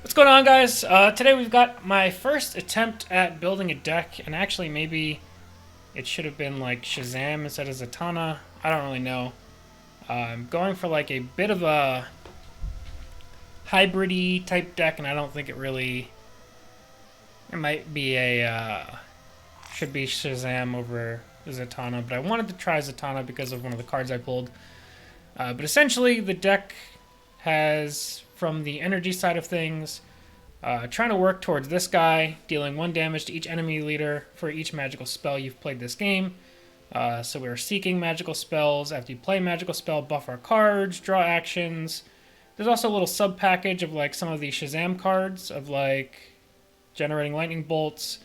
What's going on, guys? Today we've got my first attempt at building a deck, and actually maybe it should have been like Shazam instead of Zatanna. I don't really know. I'm going for like a bit of a hybrid-y type deck, and I don't think it really... It might be a... should be Shazam over Zatanna, but I wanted to try Zatanna because of one of the cards I pulled. But essentially, the deck has, from the energy side of things, trying to work towards this guy, dealing 1 damage to each enemy leader for each magical spell you've played this game. So we're seeking magical spells. After you play a magical spell, buff our cards, draw actions. There's also a little sub-package of like some of the Shazam cards of like generating lightning bolts,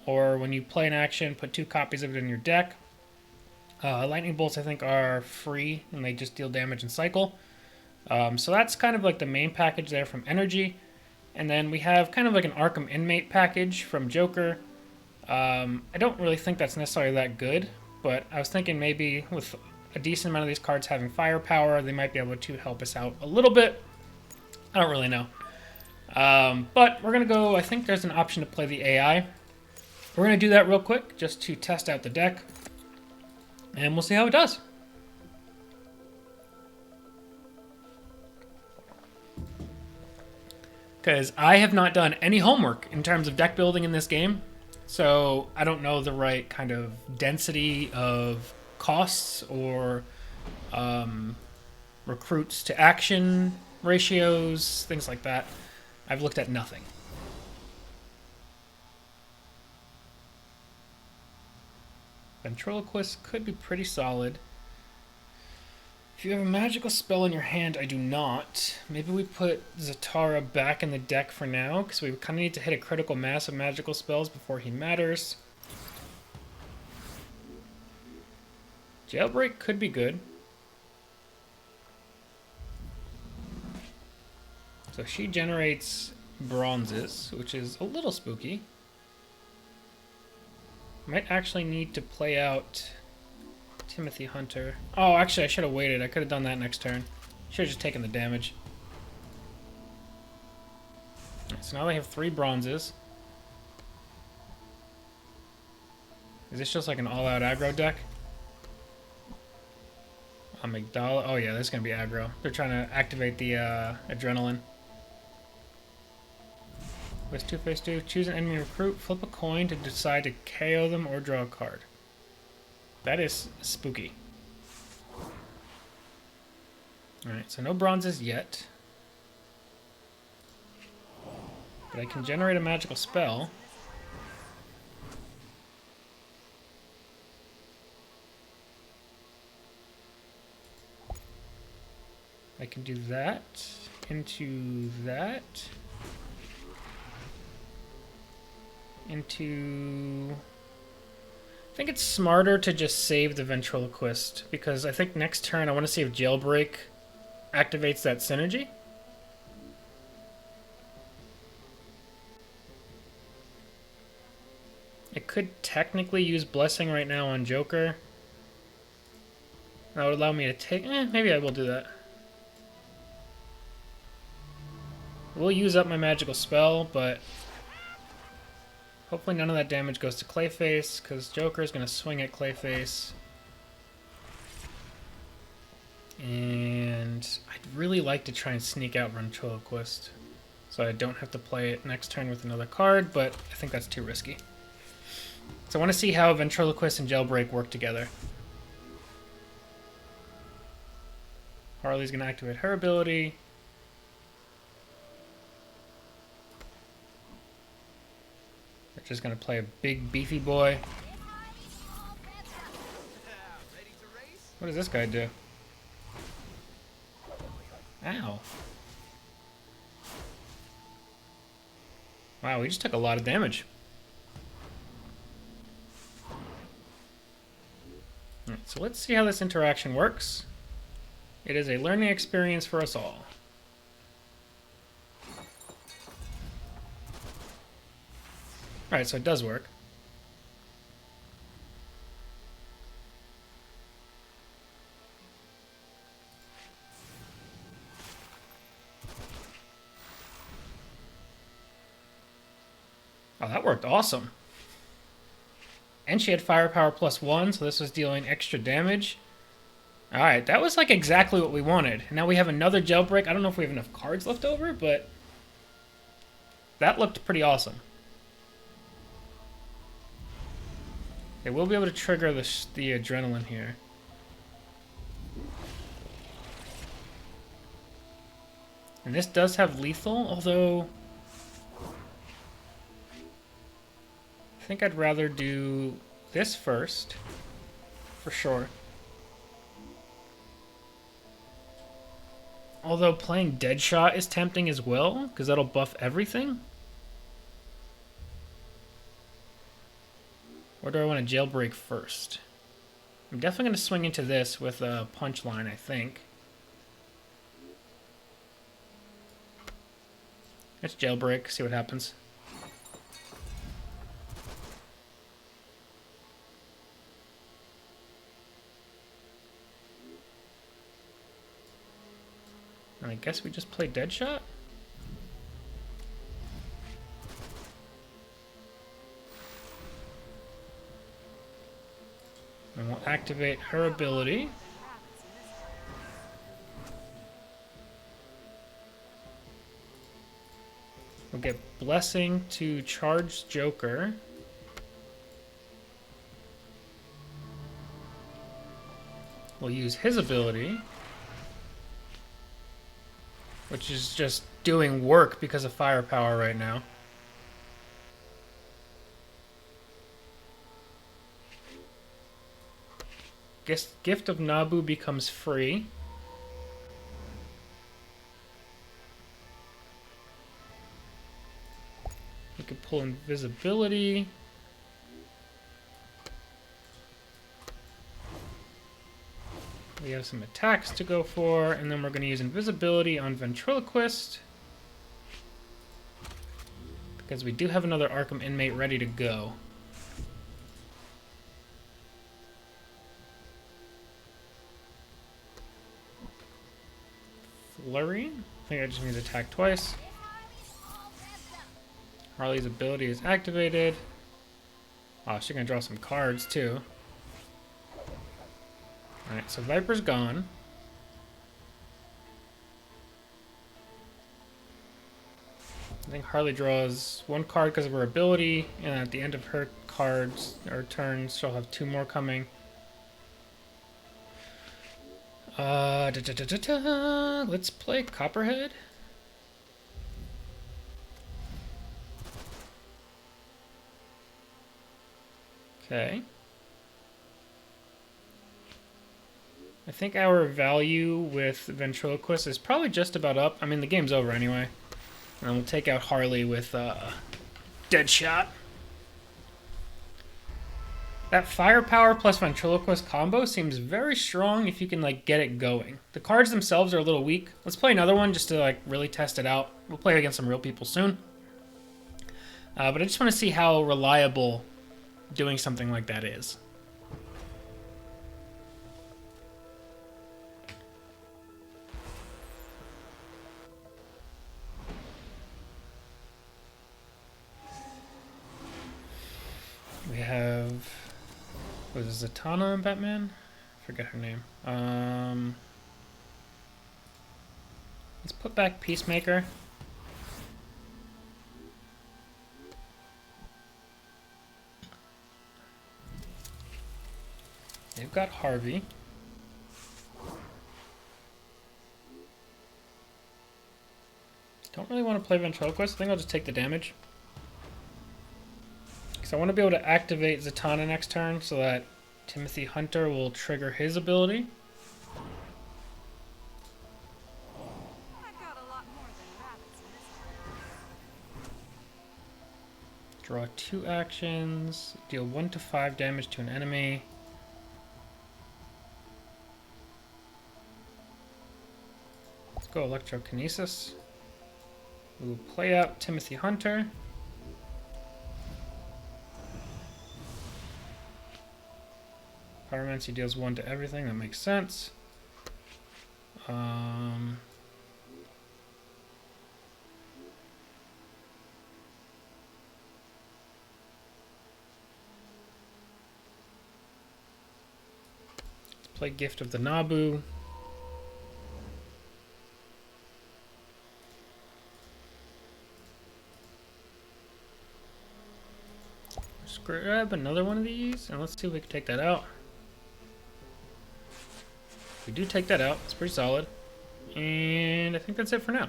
or when you play an action, put 2 copies of it in your deck. Lightning bolts, I think, are free, and they just deal damage and cycle. So that's kind of like the main package there from Energy. And then we have kind of like an Arkham Inmate package from Joker. I don't really think that's necessarily that good, but I was thinking maybe with a decent amount of these cards having firepower, they might be able to help us out a little bit. I don't really know. But we're going to go, I think there's an option to play the AI. We're going to do that real quick just to test out the deck, and we'll see how it does. Because I have not done any homework in terms of deck building in this game, so I don't know the right kind of density of costs or recruits to action ratios, things like that. I've looked at nothing. Ventriloquist could be pretty solid. If you have a magical spell in your hand, I do not. Maybe we put Zatanna back in the deck for now, because we kind of need to hit a critical mass of magical spells before he matters. Jailbreak could be good. So she generates bronzes, which is a little spooky. Might actually need to play out Timothy Hunter. Oh, actually, I should have waited. I could have done that next turn. Should have just taken the damage. Right, so now they have 3 bronzes. Is this just like an all-out aggro deck? Amygdala. Oh yeah, this is going to be aggro. They're trying to activate the adrenaline. With 2 face 2, choose an enemy recruit, flip a coin to decide to KO them or draw a card. That is spooky. Alright, so no bronzes yet. But I can generate a magical spell. I can do that into that. Into... I think it's smarter to just save the Ventriloquist, because I think next turn I want to see if Jailbreak activates that synergy. It could technically use Blessing right now on Joker. That would allow me to take... maybe I will do that. We'll use up my magical spell, but... hopefully none of that damage goes to Clayface, because Joker is going to swing at Clayface. And I'd really like to try and sneak out Ventriloquist, so I don't have to play it next turn with another card, but I think that's too risky. So I want to see how Ventriloquist and Jailbreak work together. Harley's going to activate her ability. They're just going to play a big, beefy boy. What does this guy do? Ow. Wow, we just took a lot of damage. Alright, so let's see how this interaction works. It is a learning experience for us all. Alright, so it does work. Oh, that worked awesome. And she had firepower +1, so this was dealing extra damage. Alright, that was like exactly what we wanted. And now we have another jailbreak. I don't know if we have enough cards left over, but that looked pretty awesome. Okay, we'll be able to trigger the adrenaline here. And this does have lethal, although I think I'd rather do this first, for sure. Although playing Deadshot is tempting as well, because that'll buff everything. Or do I want to jailbreak first? I'm definitely going to swing into this with a punchline, I think. Let's jailbreak, see what happens. And I guess we just play Deadshot? And we'll activate her ability. We'll get Blessing to charge Joker. We'll use his ability, which is just doing work because of firepower right now. Gift of Nabu becomes free. We could pull invisibility. We have some attacks to go for, and then we're going to use invisibility on Ventriloquist, because we do have another Arkham inmate ready to go. Flurry? I think I just need to attack twice. Harley's ability is activated. Oh, she's going to draw some cards too. Alright, so Viper's gone. I think Harley draws one card because of her ability, and at the end of her cards, or turns, she'll have 2 more coming. Let's play Copperhead. Okay. I think our value with Ventriloquist is probably just about up. I mean, the game's over anyway. And then we'll take out Harley with Deadshot. That firepower plus Ventriloquist combo seems very strong if you can like get it going. The cards themselves are a little weak. Let's play another one just to like really test it out. We'll play against some real people soon. But I just want to see how reliable doing something like that is. We have... was it Zatanna in Batman? I forget her name. Let's put back Peacemaker. They've got Harvey. Don't really want to play Ventriloquist. I think I'll just take the damage. Because I want to be able to activate Zatanna next turn so that Timothy Hunter will trigger his ability. Draw 2 actions. Deal 1 to 5 damage to an enemy. Let's go Electrokinesis. We will play out Timothy Hunter. Pyromancy deals 1 to everything, that makes sense. Play Gift of the Nabu. Let's grab another one of these, and let's see if we can take that out. We do take that out. It's pretty solid. And I think that's it for now.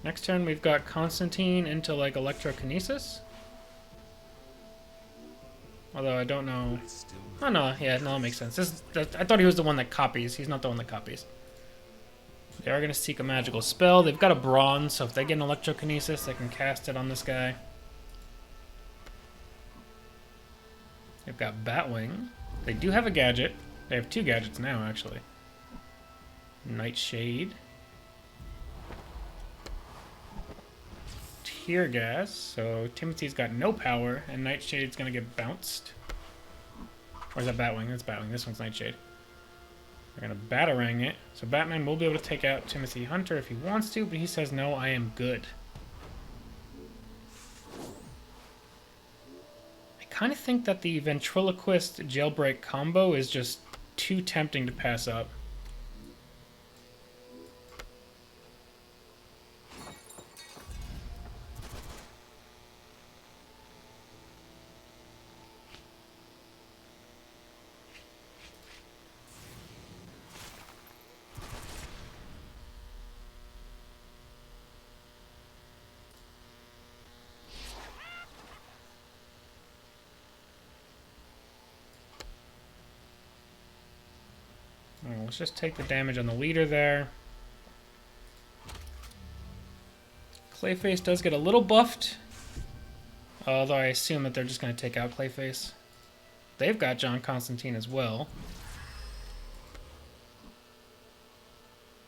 Next turn, we've got Constantine into, like, Electrokinesis. Although I don't know. Oh, no. Yeah, no, that makes sense. I thought he was the one that copies. He's not the one that copies. They are going to seek a magical spell. They've got a bronze, so if they get an Electrokinesis, they can cast it on this guy. They've got Batwing. They do have a gadget. They have 2 gadgets now, actually. Nightshade. Tear Gas. So Timothy's got no power, and Nightshade's going to get bounced. Or is that Batwing? That's Batwing. This one's Nightshade. They're going to Batarang it. So Batman will be able to take out Timothy Hunter if he wants to, but he says, no, I am good. I kind of think that the Ventriloquist Jailbreak combo is just too tempting to pass up. Let's just take the damage on the leader there. Clayface does get a little buffed. Although I assume that they're just going to take out Clayface. They've got John Constantine as well.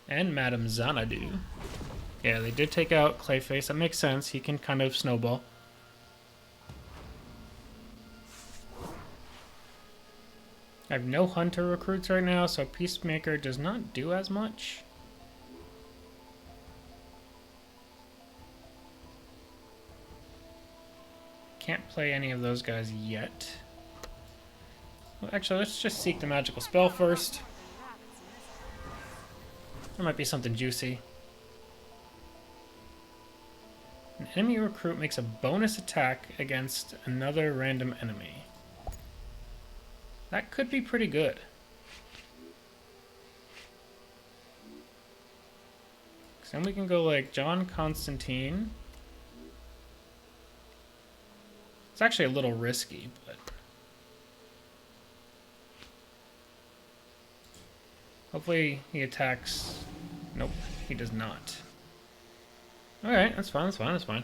And Madame Xanadu. Yeah, they did take out Clayface. That makes sense. He can kind of snowball. I have no Hunter recruits right now, so Peacemaker does not do as much. Can't play any of those guys yet. Well, actually, let's just seek the magical spell first. There might be something juicy. An enemy recruit makes a bonus attack against another random enemy. That could be pretty good. Then we can go like John Constantine. It's actually a little risky, but hopefully he attacks. Nope, he does not. Alright, that's fine, that's fine, that's fine.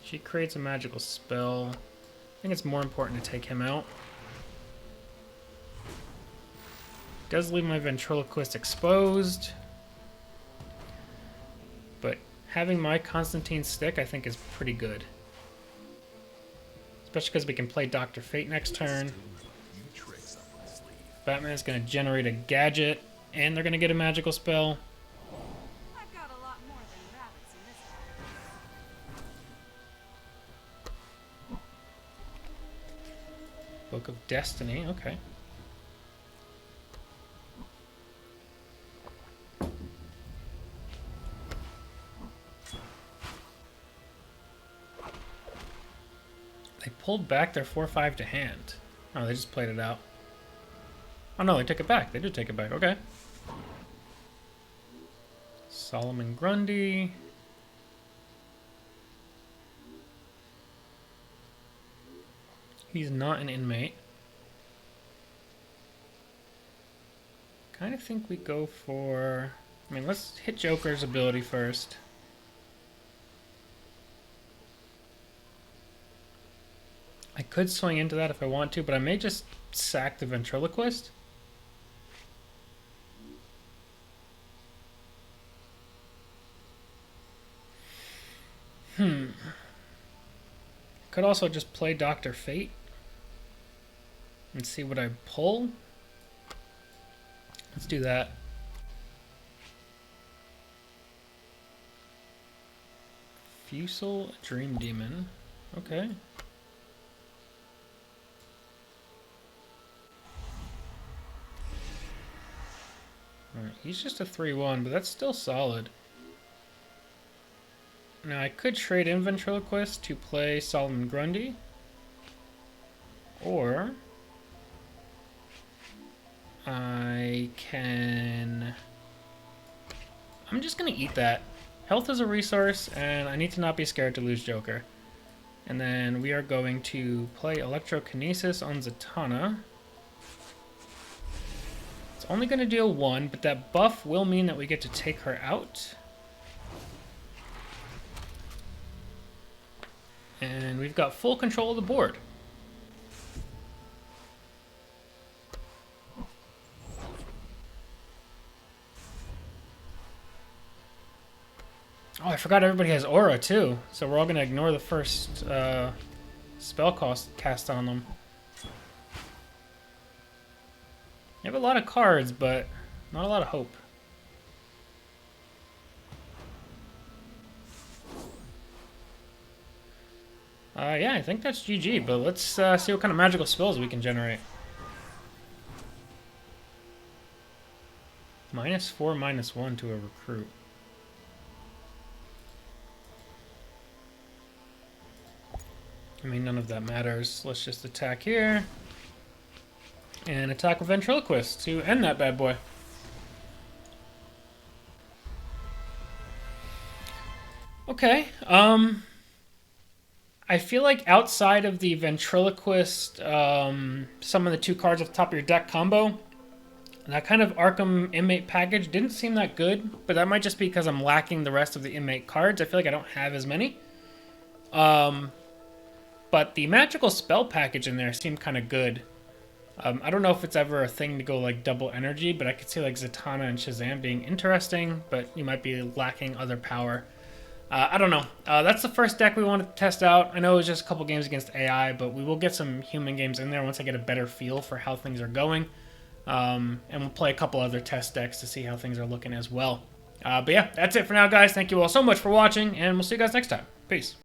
She creates a magical spell. I think it's more important to take him out. Does leave my Ventriloquist exposed. But having my Constantine stick, I think, is pretty good. Especially because we can play Dr. Fate next turn. Batman's going to generate a gadget, and they're going to get a magical spell. I've got a lot more than rabbits in this house. Book of Destiny, okay. They pulled back their 4/5 to hand. Oh, they just played it out. Oh no, they took it back. They did take it back, okay. Solomon Grundy. He's not an inmate. Kind of think we go for... I mean, let's hit Joker's ability first. I could swing into that if I want to, but I may just sack the Ventriloquist. Could also just play Dr. Fate and see what I pull. Let's do that. Fusel Dream Demon. Okay. Alright, he's just a 3-1, but that's still solid. Now, I could trade in Ventriloquist to play Solomon Grundy. Or I can... I'm just going to eat that. Health is a resource, and I need to not be scared to lose Joker. And then we are going to play Electrokinesis on Zatanna. It's only going to deal 1, but that buff will mean that we get to take her out. And we've got full control of the board. Oh, I forgot everybody has aura too. So we're all going to ignore the first spell cast on them. You have a lot of cards, but not a lot of hope. Yeah, I think that's GG, but let's see what kind of magical spells we can generate. -4, -1 to a recruit. I mean, none of that matters. Let's just attack here. And attack with Ventriloquist to end that bad boy. Okay, I feel like outside of the Ventriloquist, some of the 2 cards at the top of your deck combo, that kind of Arkham Inmate package didn't seem that good, but that might just be because I'm lacking the rest of the Inmate cards. I feel like I don't have as many. But the magical spell package in there seemed kind of good. I don't know if it's ever a thing to go like double energy, but I could see like Zatanna and Shazam being interesting, but you might be lacking other power. I don't know. That's the first deck we wanted to test out. I know it was just a couple games against AI, but we will get some human games in there once I get a better feel for how things are going. And we'll play a couple other test decks to see how things are looking as well. But yeah, that's it for now, guys. Thank you all so much for watching, and we'll see you guys next time. Peace.